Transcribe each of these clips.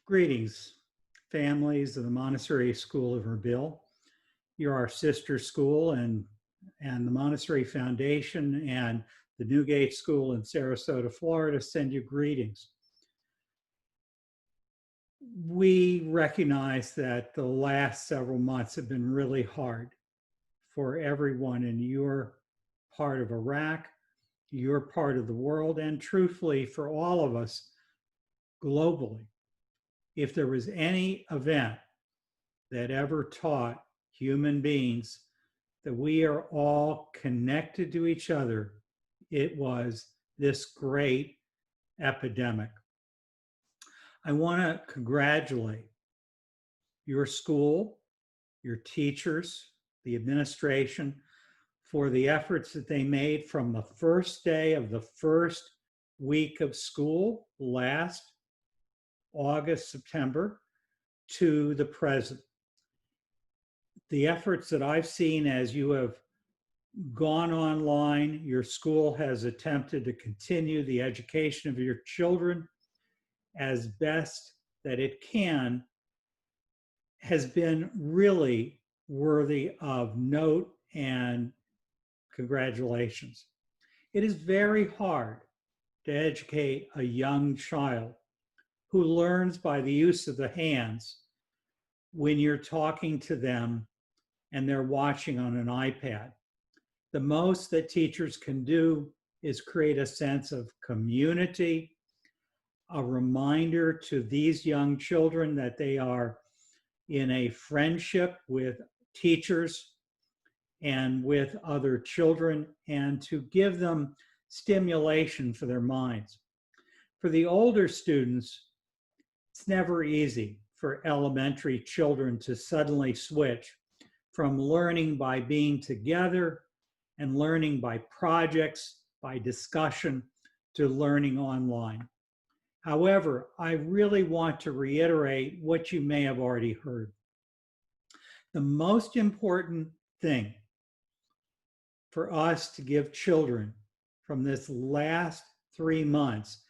Greetings, families of the Montessori School of Erbil. You're our sister school, and the Montessori Foundation and the Newgate School in Sarasota, Florida send you greetings. We recognize that the last several months have been really hard for everyone in your part of Iraq, your part of the world, and truthfully for all of us globally. If there was any event that ever taught human beings that we are all connected to each other, it was this great epidemic. I want to congratulate your school, your teachers, the administration for the efforts that they made from the first day of the first week of school last August, September, to the present. The efforts that I've seen as you have gone online, your school has attempted to continue the education of your children as best that it can, has been really worthy of note and congratulations. It is very hard to educate a young child who learns by the use of the hands when you're talking to them and they're watching on an iPad. The most that teachers can do is create a sense of community, a reminder to these young children that they are in a friendship with teachers and with other children, and to give them stimulation for their minds. For the older students, it's never easy for elementary children to suddenly switch from learning by being together and learning by projects, by discussion, to learning online. However, I really want to reiterate what you may have already heard. The most important thing for us to give children from this last 3 months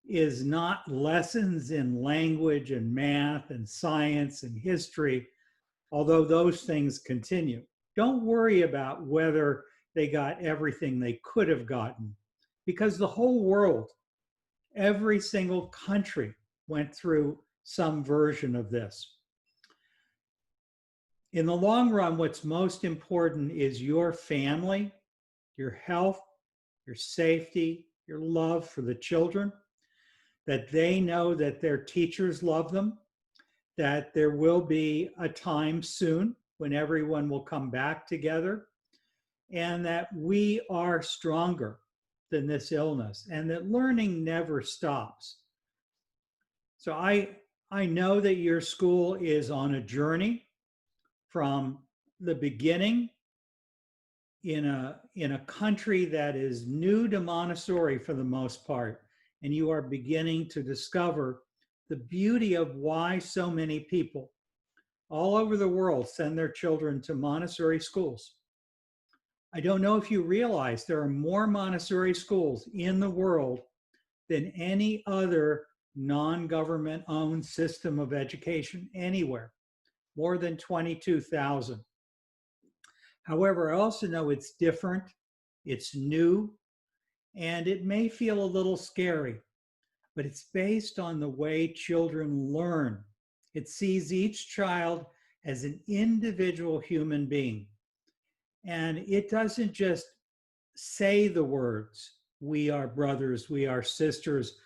is not lessons in language and math and science and history, although those things continue. Don't worry about whether they got everything they could have gotten, because the whole world, every single country went through some version of this. In the long run, what's most important is your family, your health, your safety, your love for the children, that they know that their teachers love them, that there will be a time soon when everyone will come back together, and that we are stronger than this illness, and that learning never stops. So I know that your school is on a journey from the beginning in a country that is new to Montessori for the most part, and you are beginning to discover the beauty of why so many people all over the world send their children to Montessori schools. I don't know if you realize there are more Montessori schools in the world than any other non-government owned system of education anywhere, more than 22,000. However, I also know it's different, it's new, and it may feel a little scary, but it's based on the way children learn. It sees each child as an individual human being. And it doesn't just say the words, we are brothers, we are sisters,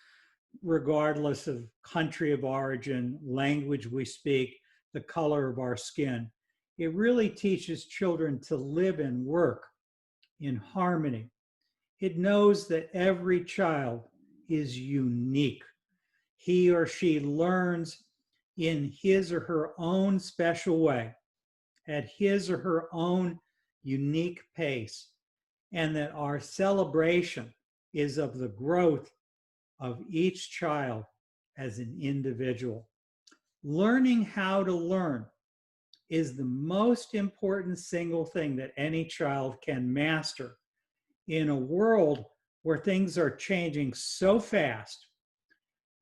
regardless of country of origin, language we speak, the color of our skin. It really teaches children to live and work in harmony. It knows that every child is unique. He or she learns in his or her own special way, at his or her own unique pace, and that our celebration is of the growth of each child as an individual. Learning how to learn is the most important single thing that any child can master in a world where things are changing so fast,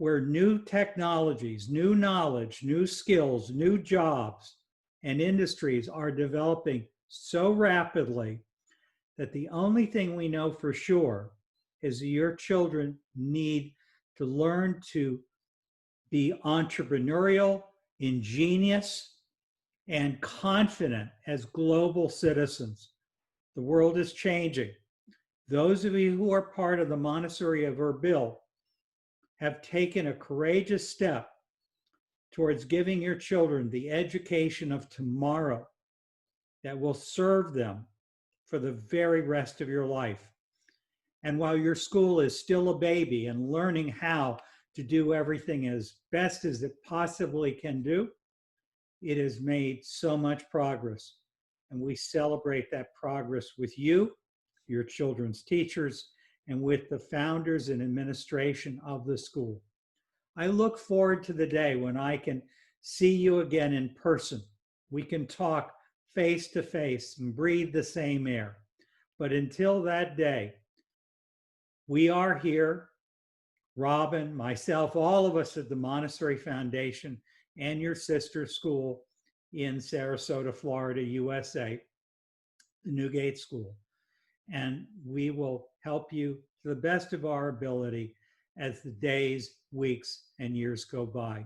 where new technologies, new knowledge, new skills, new jobs, and industries are developing so rapidly that the only thing we know for sure is that your children need to learn to be entrepreneurial, ingenious, and confident as global citizens. The world is changing. Those of you who are part of the Montessori of Erbil have taken a courageous step towards giving your children the education of tomorrow that will serve them for the very rest of your life. And while your school is still a baby and learning how to do everything as best as it possibly can do, it has made so much progress. And we celebrate that progress with you, your children's teachers, and with the founders and administration of the school. I look forward to the day when I can see you again in person. We can talk face to face and breathe the same air. But until that day, we are here, Robin, myself, all of us at the Montessori Foundation and your sister school in Sarasota, Florida, USA, the Newgate School. And we will help you to the best of our ability as the days, weeks, and years go by.